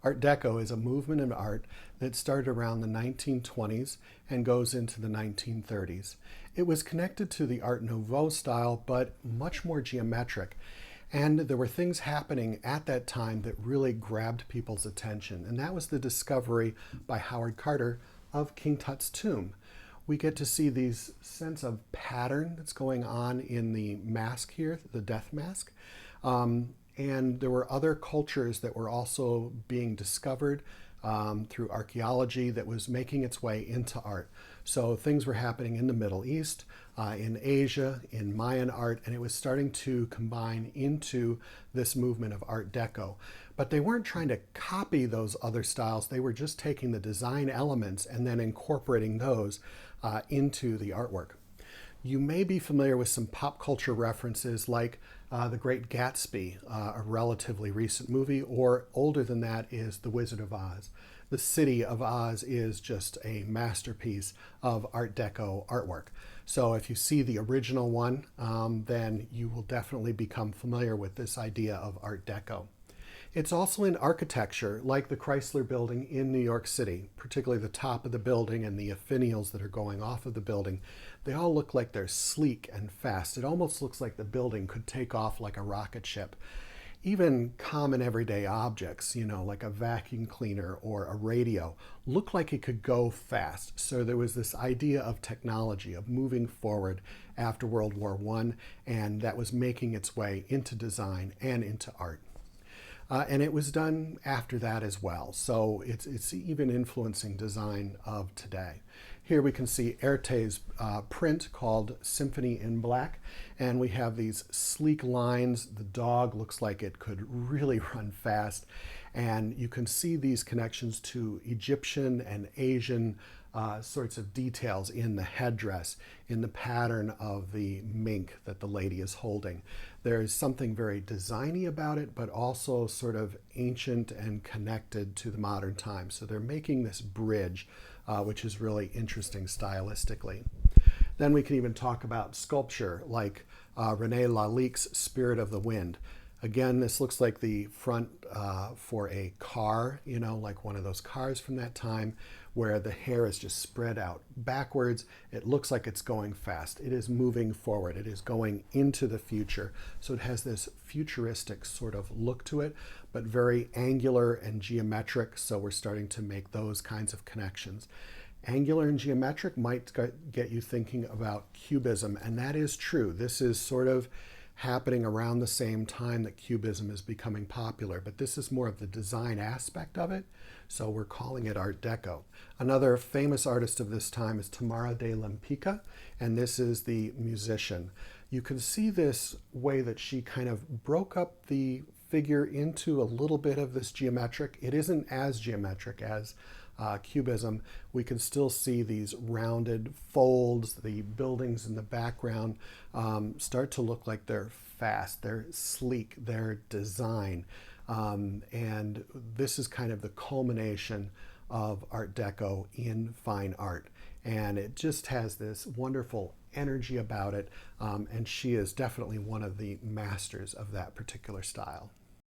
Art Deco is a movement in art that started around the 1920s and goes into the 1930s. It was connected to the Art Nouveau style, but much more geometric. And there were things happening at that time that really grabbed people's attention. And that was the discovery by Howard Carter of King Tut's tomb. We get to see these sense of pattern that's going on in the mask here, the death mask. And there were other cultures that were also being discovered through archaeology that was making its way into art. So things were happening in the Middle East, in Asia, in Mayan art, and it was starting to combine into this movement of Art Deco. But they weren't trying to copy those other styles. They were just taking the design elements and then incorporating those into the artwork. You may be familiar with some pop culture references like The Great Gatsby, a relatively recent movie, or older than that is The Wizard of Oz. The City of Oz is just a masterpiece of Art Deco artwork. So if you see the original one, then you will definitely become familiar with this idea of Art Deco. It's also in architecture, like the Chrysler Building in New York City, particularly the top of the building and the finials that are going off of the building. They all look like they're sleek and fast. It almost looks like the building could take off like a rocket ship. Even common everyday objects, like a vacuum cleaner or a radio, look like it could go fast. So there was this idea of technology, of moving forward after World War I, and that was making its way into design and into art. And it was done after that as well. So it's even influencing design of today. Here we can see Erte's print called Symphony in Black. And we have these sleek lines. The dog looks like it could really run fast. And you can see these connections to Egyptian and Asian sorts of details in the headdress, in the pattern of the mink that the lady is holding. There's something very designy about it, but also sort of ancient and connected to the modern time. So they're making this bridge, which is really interesting stylistically. Then we can even talk about sculpture like René Lalique's Spirit of the Wind. Again, this looks like the front for a car, like one of those cars from that time where the hair is just spread out backwards. It looks like it's going fast. It is moving forward. It is going into the future. So it has this futuristic sort of look to it, but very angular and geometric. So we're starting to make those kinds of connections. Angular and geometric might get you thinking about cubism, and that is true. This is sort of happening around the same time that cubism is becoming popular, but this is more of the design aspect of it, so we're calling it Art Deco. Another famous artist of this time is Tamara de Lempicka, and this is the musician. You can see this way that she kind of broke up the figure into a little bit of this geometric. It isn't as geometric as cubism. We can still see these rounded folds. The buildings in the background start to look like they're fast, they're sleek, they're design. And this is kind of the culmination of Art Deco in fine art. And it just has this wonderful energy about it. And she is definitely one of the masters of that particular style.